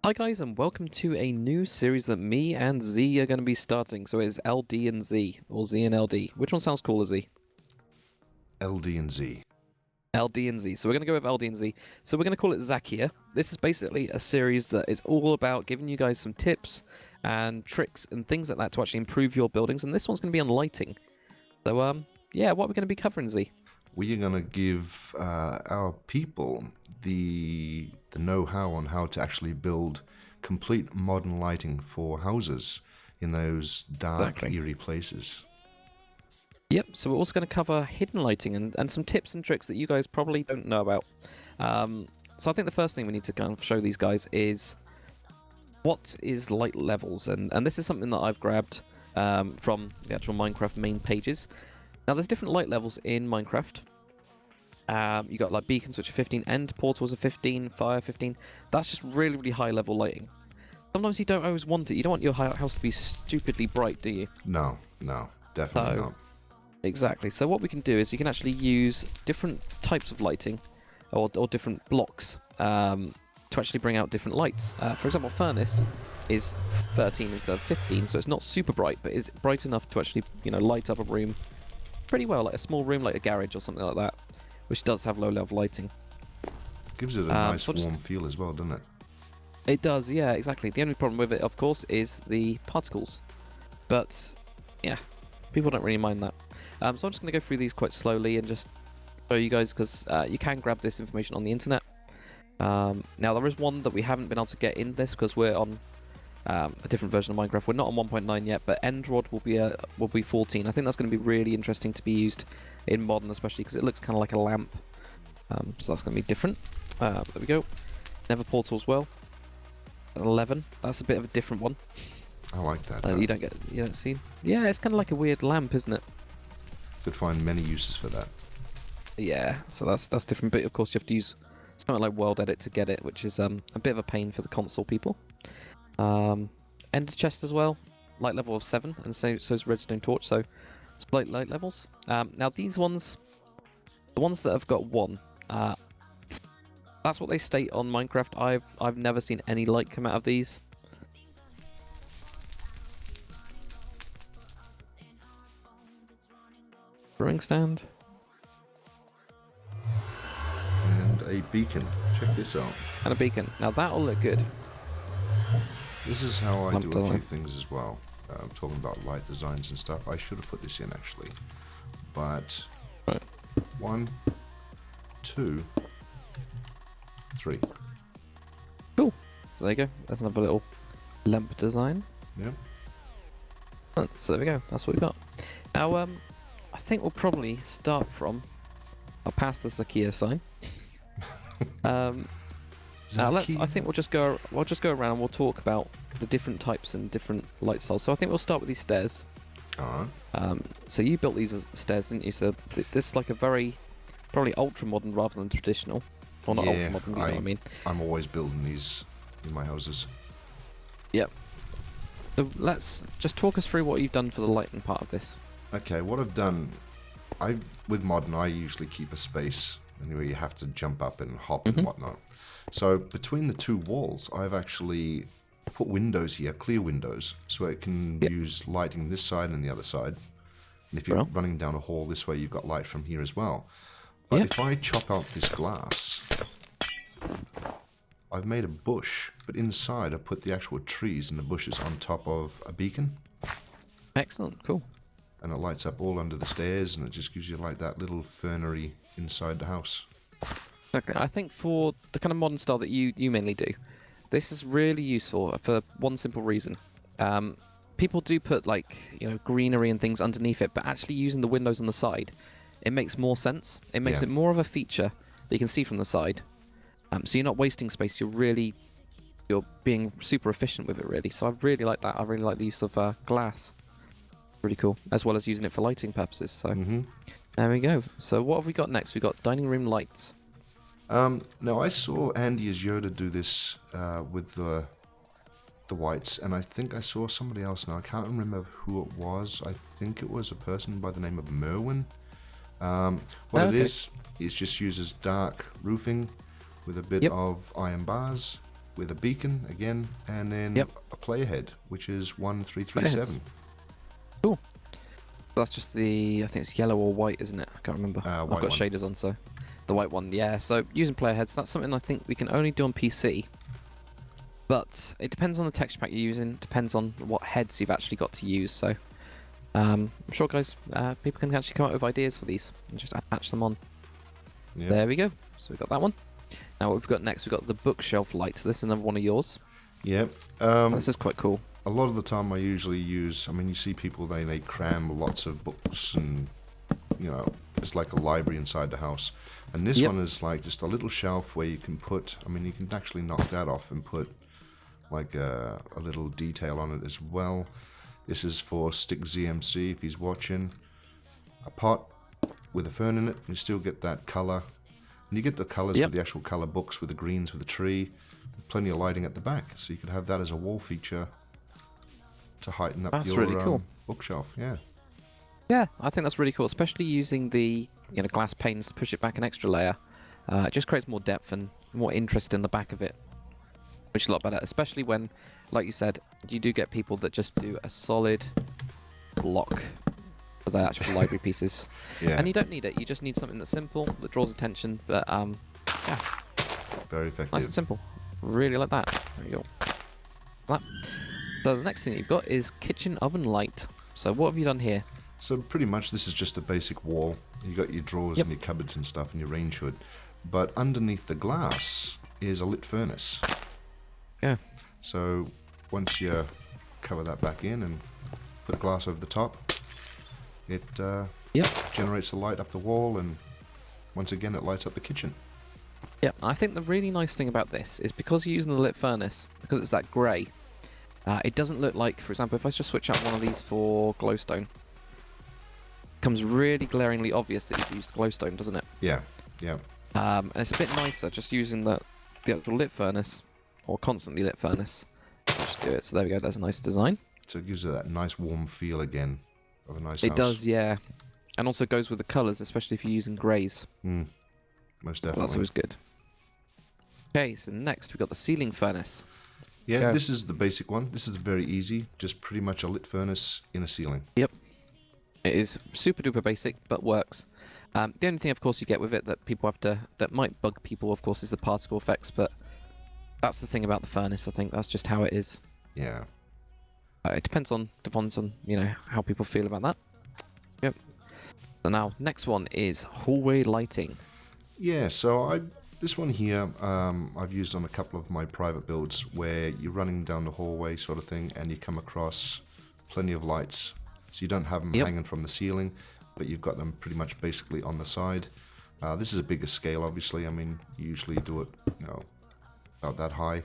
Hi guys, and welcome to a new series that me and Z are going to be starting. So it's LD and Z, or Z and LD. Which one sounds cooler, Z? LD and Z. LD and Z. So we're going to go with LD and Z. So we're going to call it ZAKEA. This is basically a series that is all about giving you guys some tips and tricks and things like that to actually improve your buildings. And this one's going to be on lighting. So yeah, what are we going to be covering, Z? We are going to give our people the know-how on how to actually build complete modern lighting for houses in those dark, eerie places. Yep, so we're also going to cover hidden lighting and some tips and tricks that you guys probably don't know about. So I think the first thing we need to kind of show these guys is what is light levels, and this is something that I've grabbed from the actual Minecraft main pages. Now there's different light levels in Minecraft. You got like beacons which are 15, end portals are 15, fire 15. That's just really, really high level lighting. Sometimes you don't always want it. You don't want your house to be stupidly bright, do you? No, definitely not. Exactly. So what we can do is you can actually use different types of lighting or different blocks to actually bring out different lights. For example, furnace is 13 instead of 15, so it's not super bright, but is bright enough to actually, light up a room pretty well, like a small room like a garage or something like that, which does have low level lighting. Gives it a nice warm feel as well, doesn't it? It does, yeah, exactly. The only problem with it, of course, is the particles. But, yeah, people don't really mind that. So I'm just going to go through these quite slowly and just show you guys, because you can grab this information on the internet. Now, there is one that we haven't been able to get in this because we're on a different version of Minecraft. We're not on 1.9 yet, but end rod will be 14. I think that's going to be really interesting to be used in modern, especially because it looks kind of like a lamp. So that's going to be different. There we go. Nether portal as well. 11. That's a bit of a different one. I like that. You don't see. Yeah, it's kind of like a weird lamp, isn't it? Could find many uses for that. Yeah, so that's different. But of course, you have to use something like World Edit to get it, which is a bit of a pain for the console people. Ender chest as well, light level of 7, and so is redstone torch. So slight light levels. Now these ones, the ones that have got 1, that's what they state on Minecraft. I've never seen any light come out of these. Brewing stand. And a beacon. Check this out. And a beacon. Now that'll look good. This is how I do a few things as well. Talking about light designs and stuff. I should have put this in actually. But right. 1, 2, 3. Cool. So there you go. That's another little lamp design. Yep. So there we go. That's what we've got. Now, I think we'll probably start from. I'll pass the ZAKEA sign. I think we'll just go around and we'll talk about the different types and different light styles. So I think we'll start with these stairs. So you built these stairs, didn't you? So this is like a very probably ultra modern rather than traditional. Well, not ultra modern, you know what I mean. I'm always building these in my houses. Yep. So let's just talk us through what you've done for the lighting part of this. Okay, what I've done, with modern, I usually keep a space anyway. You have to jump up and hop and whatnot. So between the two walls, I've actually put windows here, clear windows, so it can use lighting this side and the other side. And if you're running down a hall this way, you've got light from here as well. But if I chop out this glass, I've made a bush, but inside I put the actual trees and the bushes on top of a beacon. Excellent, cool. And it lights up all under the stairs, and it just gives you like that little fernery inside the house. Exactly. I think for the kind of modern style that you mainly do, this is really useful for one simple reason. People do put greenery and things underneath it, but actually using the windows on the side, it makes more sense. It makes it more of a feature that you can see from the side. So you're not wasting space. You're being super efficient with it, really. So I really like that. I really like the use of glass. Really cool, as well as using it for lighting purposes. So there we go. So what have we got next? We got dining room lights. Now I saw Andy as Yoda do this with the whites, and I think I saw somebody else. Now I can't remember who it was. I think it was a person by the name of Merwin. What it is just uses dark roofing with a bit of iron bars with a beacon again, and then a player head, which is 1337. Cool. That's just the, I think it's yellow or white, isn't it? I can't remember. I've got shaders on, so the white one. Yeah. So using player heads, that's something I think we can only do on PC. But it depends on the texture pack you're using. Depends on what heads you've actually got to use. So I'm sure, guys, people can actually come up with ideas for these and just attach them on. Yep. There we go. So we've got that one. Now what we've got next, we've got the bookshelf light. So this is another one of yours. Yep. This is quite cool. A lot of the time I usually use, I mean, you see people, they cram lots of books and, you know, it's like a library inside the house. And this one is like just a little shelf where you can put, I mean, you can actually knock that off and put like a little detail on it as well. This is for Stick ZMC if he's watching. A pot with a fern in it, you still get that color. And you get the colors with the actual color books, with the greens, with the tree. Plenty of lighting at the back, so you could have that as a wall feature to heighten up your really cool. bookshelf. Yeah. Yeah, I think that's really cool, especially using the glass panes to push it back an extra layer. It just creates more depth and more interest in the back of it, which is a lot better, especially when, like you said, you do get people that just do a solid block for their actual library pieces. Yeah. And you don't need it. You just need something that's simple, that draws attention, but yeah. Very effective. Nice and simple. Really like that. There you go. That. So the next thing you've got is kitchen oven light. So what have you done here? So pretty much this is just a basic wall. You got your drawers and your cupboards and stuff and your range hood. But underneath the glass is a lit furnace. Yeah. So once you cover that back in and put glass over the top, it generates the light up the wall, and once again it lights up the kitchen. Yeah, I think the really nice thing about this is because you're using the lit furnace, because it's that grey, it doesn't look like, for example, if I just switch out one of these for glowstone, it becomes really glaringly obvious that you've used glowstone, doesn't it? Yeah, yeah. And it's a bit nicer just using the actual lit furnace, or constantly lit furnace. Just do it. So there we go, there's a nice design. So it gives it that nice warm feel again of a nice house. It does, yeah. And also goes with the colours, especially if you're using greys. Most definitely. That's always good. Okay, so next we've got the ceiling furnace. Yeah, this is the basic one. This is very easy. Just pretty much a lit furnace in a ceiling. Yep. It is super duper basic, but works. The only thing, of course, you get with it that people have to, that might bug people, of course, is the particle effects. But that's the thing about the furnace. I think that's just how it is. Yeah. It depends on how people feel about that. Yep. So now, next one is hallway lighting. Yeah. So this one here, I've used on a couple of my private builds where you're running down the hallway sort of thing, and you come across plenty of lights. So you don't have them hanging from the ceiling, but you've got them pretty much basically on the side. This is a bigger scale, obviously. I mean, you usually do it, about that high.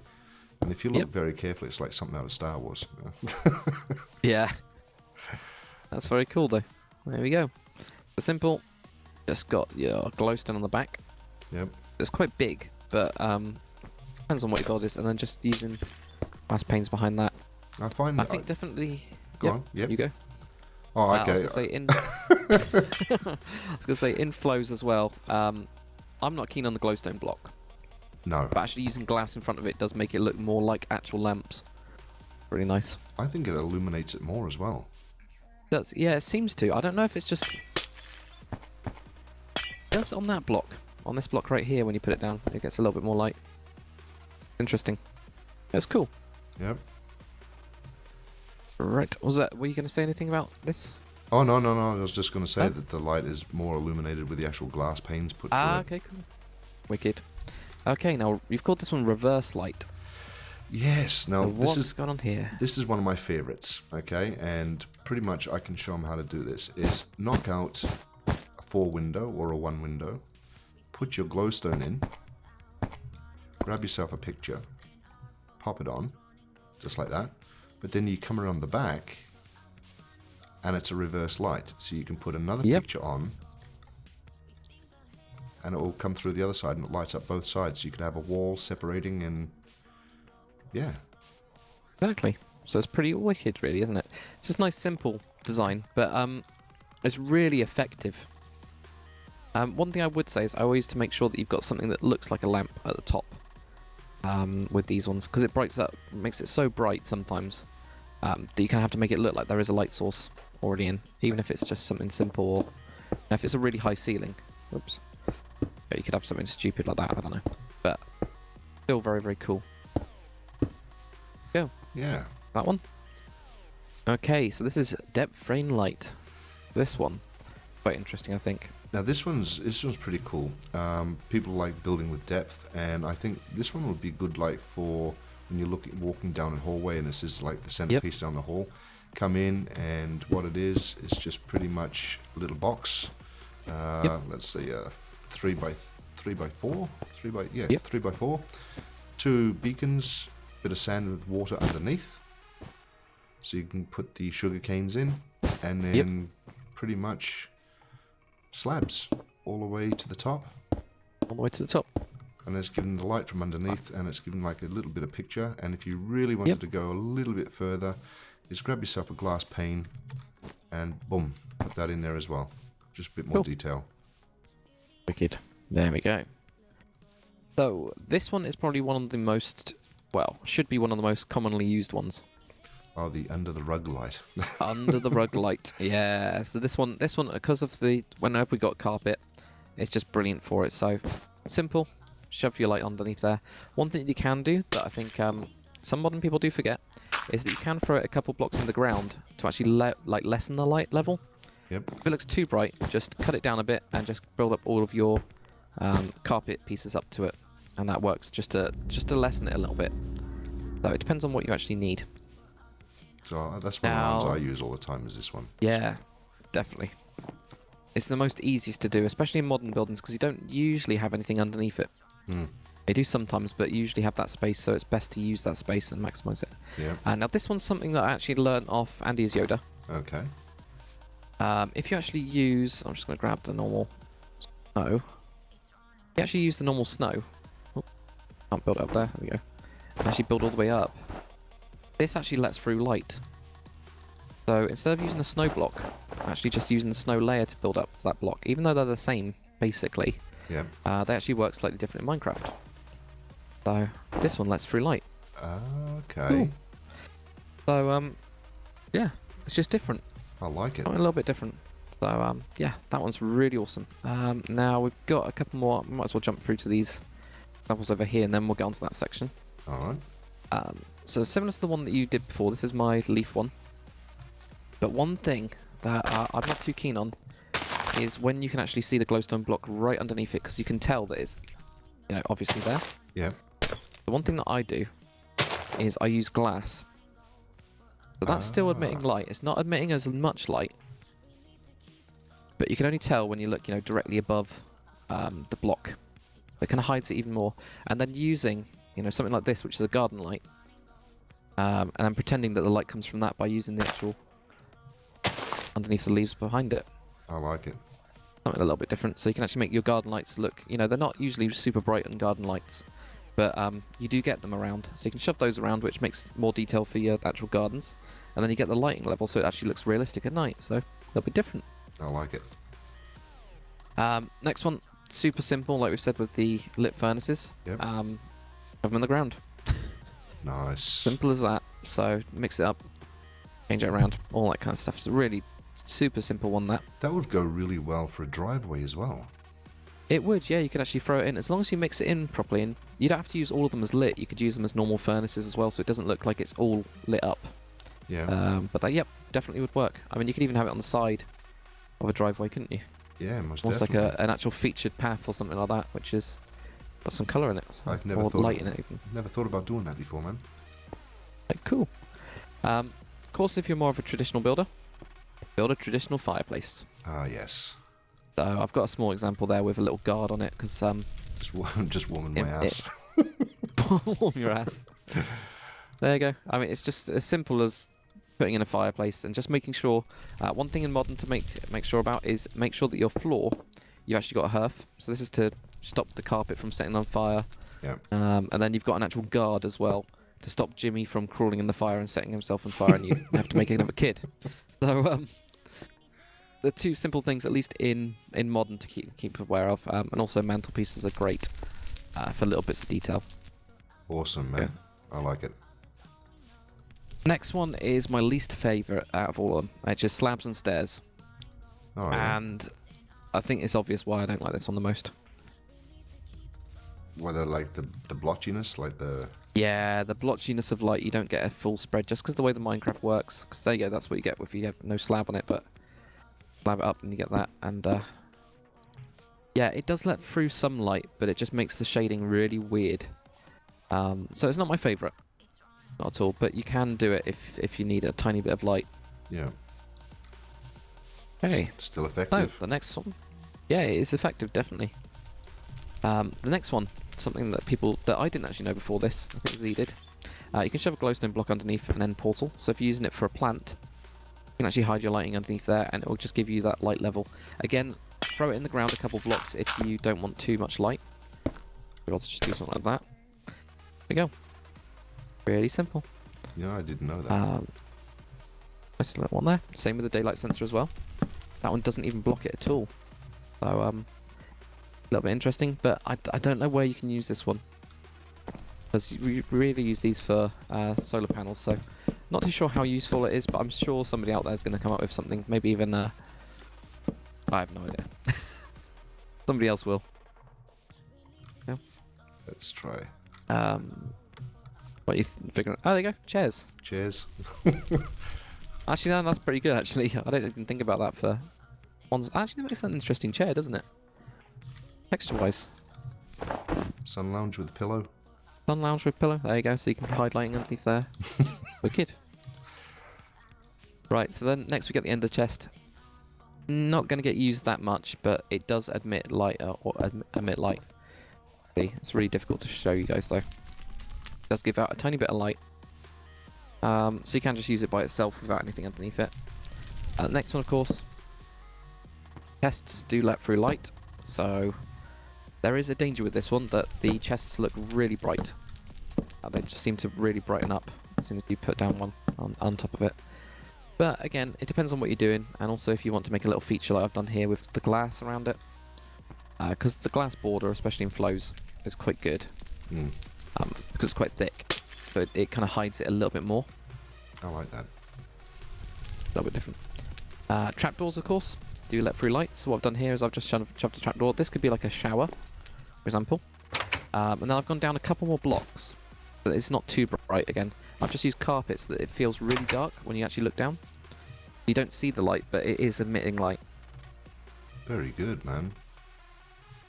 And if you look very carefully, it's like something out of Star Wars. Yeah. That's very cool, though. There we go. So simple. Just got your glowstone on the back. Yep. It's quite big, but depends on what your build is. And then just using glass panes behind that. I think definitely... Go on. Yep. You go. Oh, okay. I was going to say in flows as well. I'm not keen on the glowstone block. No. But actually using glass in front of it does make it look more like actual lamps. Really nice. I think it illuminates it more as well. Yeah, it seems to. I don't know if it's just... Just on that block. On this block right here, when you put it down, it gets a little bit more light. Interesting. That's cool. Yep. Right. Were you going to say anything about this? Oh, no. I was just going to say that the light is more illuminated with the actual glass panes put through it. Okay, cool. Wicked. Okay, now, you've called this one reverse light. Yes. Now, what's going on here? This is one of my favorites, okay? And pretty much I can show them how to do this. Is knock out a 4-window or a 1-window, put your glowstone in, grab yourself a picture, pop it on, just like that. But then you come around the back, and it's a reverse light. So you can put another picture on, and it will come through the other side, and it lights up both sides. So you could have a wall separating, and yeah. Exactly. So it's pretty wicked, really, isn't it? It's just nice, simple design, but it's really effective. One thing I would say is I always to make sure that you've got something that looks like a lamp at the top. with these ones because it brightens up, makes it so bright sometimes that you kind of have to make it look like there is a light source already in, even if it's just something simple or if it's a really high ceiling. Oops. But you could have something stupid like that. I don't know, but still very, very cool. Go. Yeah. That one. Okay, so this is depth frame light. This one, quite interesting, I think. Now this one's pretty cool. People like building with depth, and I think this one would be good like for when you're walking down a hallway, and this is like the centerpiece down the hall. Come in, and what it is just pretty much a little box. Let's see, 3 by 4, 3 by 4. 2 beacons, bit of sand with water underneath, so you can put the sugar canes in, and then pretty much slabs all the way to the top. All the way to the top. And it's given the light from underneath, and it's given like a little bit of picture. And if you really wanted to go a little bit further, just grab yourself a glass pane and boom, put that in there as well. Just a bit more detail. Wicked. There we go. So this one is probably one of the most, well, should be one of the most commonly used ones. Oh, the under the rug light. Under the rug light. Yeah. So this one, because of whenever we got carpet, it's just brilliant for it. So simple. Shove your light underneath there. One thing you can do that I think some modern people do forget is that you can throw it a couple blocks in the ground to actually lessen the light level. Yep. If it looks too bright, just cut it down a bit and just build up all of your carpet pieces up to it, and that works just to lessen it a little bit. So it depends on what you actually need. So that's one of the ones I use all the time, is this one. Yeah, definitely. It's the most easiest to do, especially in modern buildings, because you don't usually have anything underneath it. They do sometimes, but you usually have that space, so it's best to use that space and maximize it. Yeah. Now this one's something that I actually learned off Andy is Yoda. Okay. If you actually use, I'm just going to grab the normal snow. If you actually use the normal snow, can't build it up there. There we go. And actually build all the way up. This actually lets through light. So instead of using a snow block, I'm actually just using the snow layer to build up that block. Even though they're the same, basically, Yeah. they actually work slightly different in Minecraft. So this one lets through light. Okay. Cool. So yeah, it's just different. I like it. A little bit different. So yeah, that one's really awesome. Now we've got a couple more. Might as well jump through to these examples over here, and then we'll get onto that section. All right. So similar to the one that you did before, this is my leaf one. But one thing that I'm not too keen on is when you can actually see the glowstone block right underneath it, because you can tell that it's, obviously there. Yeah. The one thing that I do is I use glass. So that's still emitting light. It's not emitting as much light, but you can only tell when you look, directly above the block. It kind of hides it even more. And then using, something like this, which is a garden light, and I'm pretending that the light comes from that by using the actual underneath the leaves behind it. I like it. Something a little bit different. So you can actually make your garden lights look, they're not usually super bright on garden lights, but you do get them around. So you can shove those around, which makes more detail for your actual gardens. And then you get the lighting level, so it actually looks realistic at night. So they'll be different. I like it. Next one, super simple, like we've said with the lit furnaces. Yep. Shove them in the ground. Nice. Simple as that. So mix it up, change it around, all that kind of stuff. It's a really super simple one, that. That would go really well for a driveway as well. It would, yeah. You could actually throw it in, as long as you mix it in properly. And you don't have to use all of them as lit. You could use them as normal furnaces as well, so it doesn't look like it's all lit up. Yeah. But that, yep, definitely would work. I mean, you could even have it on the side of a driveway, couldn't you? Yeah, most Almost definitely. like an actual featured path or something like that, which is got some colour in it. So, I've never or thought light in it even. Never thought about doing that before, man. Cool. Of course, if you're more of a traditional builder, build a traditional fireplace. Ah, yes. So I've got a small example there with a little guard on it, because Just warming my ass. warm your ass. There you go. I mean, it's just as simple as putting in a fireplace and just making sure. One thing in modern to make sure about is make sure that your floor, you've actually got a hearth. So this is to stop the carpet from setting on fire. Yeah. And then you've got an actual guard as well to stop Jimmy from crawling in the fire and setting himself on fire, and you have to make another kid. So the two simple things, at least in modern, to keep aware of, and also mantelpieces are great for little bits of detail. Awesome, man. Yeah. I like it. Next one is my least favourite out of all of them. It's just slabs and stairs. Oh, yeah. And I think it's obvious why I don't like this one the most. Whether like the blotchiness, like the... Yeah, the blotchiness of light, you don't get a full spread just because the way the Minecraft works. Because there you go, that's what you get if you have no slab on it, but slab it up and you get that. And yeah, it does let through some light, but it just makes the shading really weird. So it's not my favourite, not at all, but you can do it if you need a tiny bit of light. Yeah. Okay. Still effective. So, the next one. Yeah, it is effective, definitely. The next one, something that I didn't actually know before this, I think Z did. You can shove a glowstone block underneath an end portal, so if you're using it for a plant, you can actually hide your lighting underneath there, and it will just give you that light level. Again, throw it in the ground a couple blocks if you don't want too much light. You'll also just do something like that. There we go. Really simple. Yeah, I didn't know that. Nice little one there. Same with the daylight sensor as well. That one doesn't even block it at all. So, a little bit interesting, but I don't know where you can use this one. Because you really use these for solar panels, so not too sure how useful it is, but I'm sure somebody out there is going to come up with something. Maybe even, I have no idea. Somebody else will. Yeah. Let's try. What are you figuring? Oh, there you go. Chairs. Cheers. Actually, no, that's pretty good, actually. I didn't even think about that for ones. Actually, that makes an interesting chair, doesn't it? Texture-wise. Sun lounge with a pillow. Sun lounge with pillow. There you go. So you can hide lighting underneath there. Wicked. Right, so then next we get the ender chest. Not going to get used that much, but it does emit light. Emit light. See, it's really difficult to show you guys, though. It does give out a tiny bit of light. So you can just use it by itself without anything underneath it. Next one, of course. Chests do let through light, so there is a danger with this one that the chests look really bright. They just seem to really brighten up as soon as you put down one on top of it. But again, it depends on what you're doing, and also if you want to make a little feature like I've done here with the glass around it. Because the glass border, especially in flows, is quite good. Because it's quite thick, so it kind of hides it a little bit more. I like that. A little bit different. Trapdoors, of course, do let through light. So what I've done here is I've just shoved a trapdoor. This could be like a shower, for example. And then I've gone down a couple more blocks, but it's not too bright again. I've just used carpet so that it feels really dark when you actually look down. You don't see the light, but it is emitting light. Very good, man.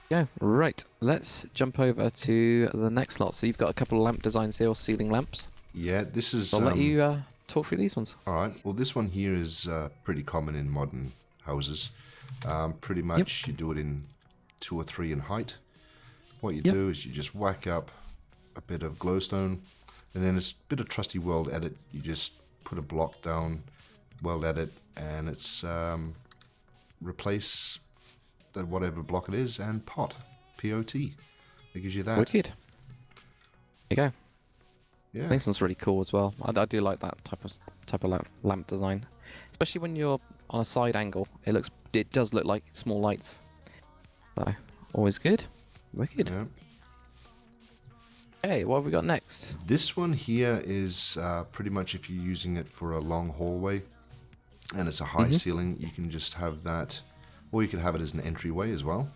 Yeah, right. Let's jump over to the next lot. So you've got a couple of lamp designs here, or ceiling lamps. Yeah, this is... So I'll let you talk through these ones. Alright, well this one here is pretty common in modern houses. Pretty much you do it in 2 or 3 in height. What you do is you just whack up a bit of glowstone, and then it's a bit of trusty world edit. You just put a block down, world edit, and it's replace the whatever block it is, and pot, P-O-T. It gives you that. Wicked. There you go. Yeah. This one's really cool as well. I do like that type of lamp design, especially when you're on a side angle. It does look like small lights. So always good. Wicked. Yeah. Hey, what have we got next? This one here is pretty much if you're using it for a long hallway and it's a high ceiling, you can just have that, or you could have it as an entryway as well.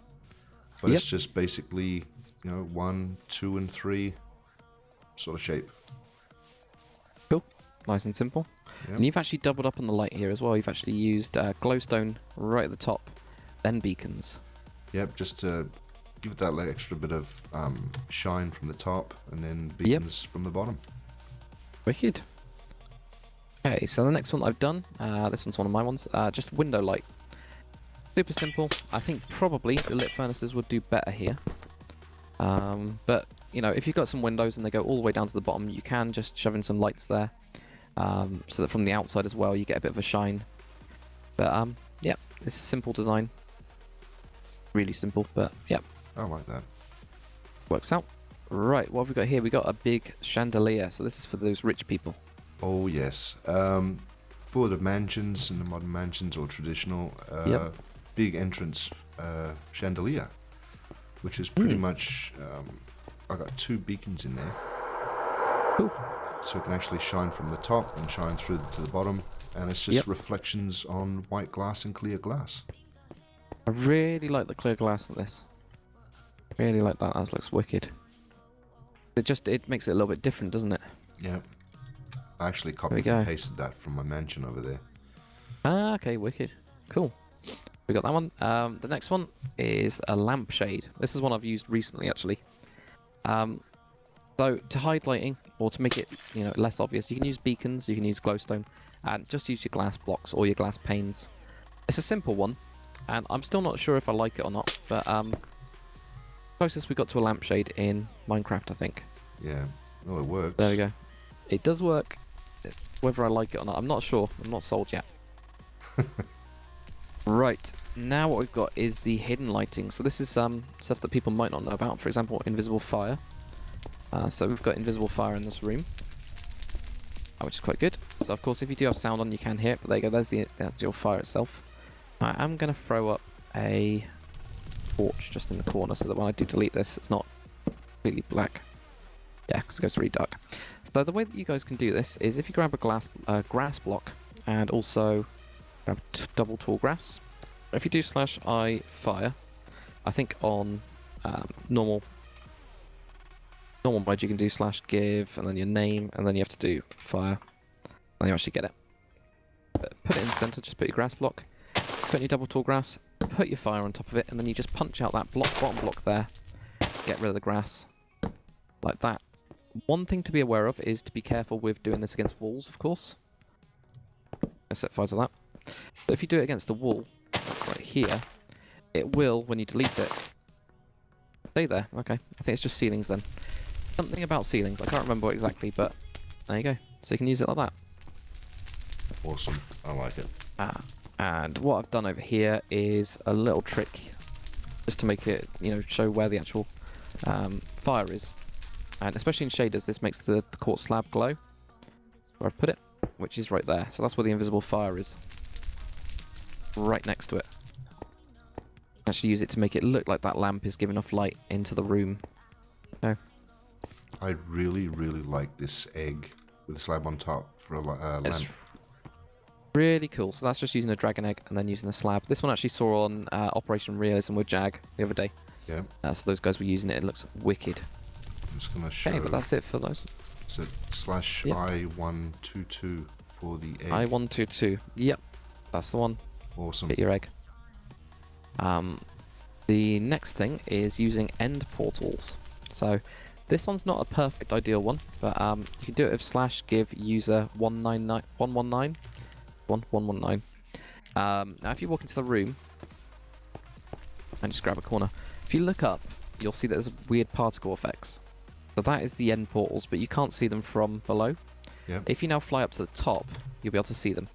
But it's just basically, 1, 2, and 3 sort of shape. Cool. Nice and simple. Yep. And you've actually doubled up on the light here as well. You've actually used glowstone right at the top, then beacons. Yep, just to give it that extra bit of shine from the top, and then beacons from the bottom. Wicked. Okay, so the next one I've done, this one's one of my ones, just window light. Super simple. I think probably the lit furnaces would do better here. But, if you've got some windows and they go all the way down to the bottom, you can just shove in some lights there. So that from the outside as well, you get a bit of a shine. But, yeah, it's a simple design. Really simple, but, yeah. I like that. Works out. Right, what have we got here? We got a big chandelier. So this is for those rich people. Oh, yes. For the mansions and the modern mansions or traditional, big entrance chandelier, which is pretty much... I got 2 beacons in there. Cool. So it can actually shine from the top and shine through to the bottom. And it's just reflections on white glass and clear glass. I really like the clear glass of this. Really like that. That looks wicked. It makes it a little bit different, doesn't it? Yeah. I actually copied and pasted that from my mansion over there. Ah, okay, wicked. Cool. We got that one. The next one is a lampshade. This is one I've used recently, actually. So to hide lighting, or to make it, less obvious, you can use beacons, you can use glowstone, and just use your glass blocks or your glass panes. It's a simple one, and I'm still not sure if I like it or not, but closest we got to a lampshade in Minecraft, I think. Yeah. Oh, it works. There we go. It does work. Whether I like it or not, I'm not sure. I'm not sold yet. Right, now what we've got is the hidden lighting. So this is stuff that people might not know about. For example, invisible fire. So we've got invisible fire in this room, which is quite good. So of course, if you do have sound on, you can hear it. But there you go. That's your fire itself. I am going to throw up a torch just in the corner so that when I do delete this, it's not completely black. Yeah, because it goes really dark. So the way that you guys can do this is if you grab a grass block and also grab double tall grass. If you do /I fire, I think on normal mode you can do /give and then your name and then you have to do fire and you actually get it. But put it in the center, just put your grass block, put in your double tall grass, put your fire on top of it, and then you just punch out that bottom block there, get rid of the grass, like that. One thing to be aware of is to be careful with doing this against walls, of course. Let's set fire to that. But if you do it against the wall, right here, it will, when you delete it, stay there. Okay, I think it's just ceilings then. Something about ceilings, I can't remember exactly, but there you go. So you can use it like that. Awesome, I like it. And what I've done over here is a little trick, just to make it, show where the actual fire is. And especially in shaders, this makes the quartz slab glow. Where I've put it, which is right there. So that's where the invisible fire is. Right next to it. Actually use it to make it look like that lamp is giving off light into the room. So. I really, really like this egg with a slab on top for a lamp. It's really cool. So that's just using a dragon egg and then using a slab. This one actually saw on Operation Realism with Jag the other day. Yeah. So those guys were using it. It looks wicked. I'm just going to show. Okay, but that's it for those. So /I122 for the egg. I122. Yep, that's the one. Awesome. Get your egg. The next thing is using end portals. So this one's not a perfect ideal one, but you can do it with /give user 119. Now if you walk into the room and just grab a corner, if you look up, you'll see that there's weird particle effects. So that is the end portals, but you can't see them from below. Yep. If you now fly up to the top, you'll be able to see them.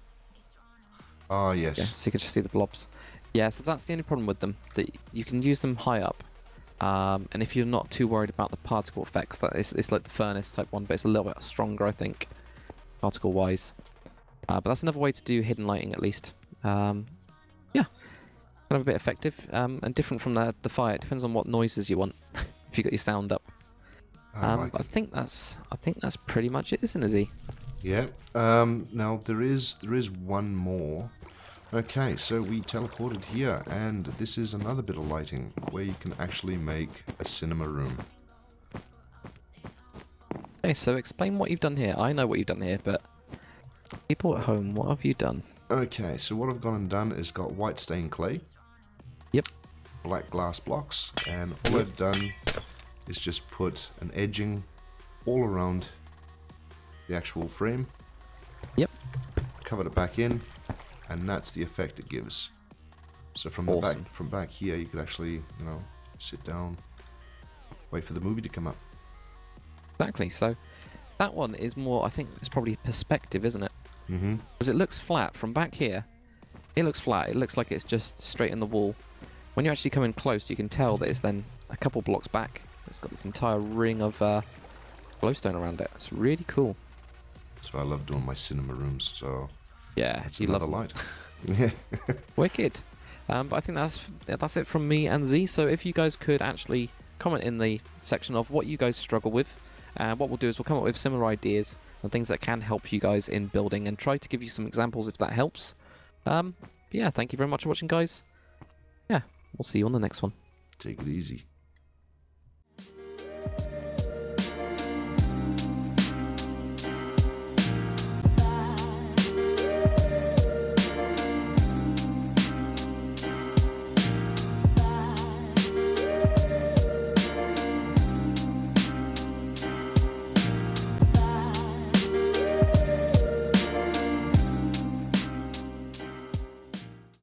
Ah, yes. Yeah, so you can just see the blobs. Yeah, so that's the only problem with them, that you can use them high up. And if you're not too worried about the particle effects, that it's like the furnace type one, but it's a little bit stronger, I think, particle-wise. But that's another way to do hidden lighting, at least. Yeah, kind of a bit effective and different from the fire. It depends on what noises you want. If you got your sound up. I think that's pretty much it, isn't it, Z? Yeah. Now there is one more. Okay, so we teleported here, and this is another bit of lighting where you can actually make a cinema room. Okay, so explain what you've done here. I know what you've done here, but people at home, what have you done? Okay, so what I've gone and done is got white stained clay. Yep. Black glass blocks, and all I've done is just put an edging all around the actual frame. Yep. Covered it back in, and that's the effect it gives. So from the back here, you could actually, sit down, wait for the movie to come up. Exactly. So that one is more, I think it's probably perspective, isn't it? Mm-hmm. Because it looks flat from back here. It looks flat. It looks like it's just straight in the wall. When you actually come in close, you can tell that it's then a couple blocks back. It's got this entire ring of glowstone around it. It's really cool. So I love doing my cinema rooms. So yeah, it's you another love light. Yeah. Wicked. But I think that's it from me and Z. So if you guys could actually comment in the section of what you guys struggle with, And what we'll do is we'll come up with similar ideas and things that can help you guys in building and try to give you some examples if that helps. Yeah, thank you very much for watching, guys. Yeah, we'll see you on the next one. Take it easy.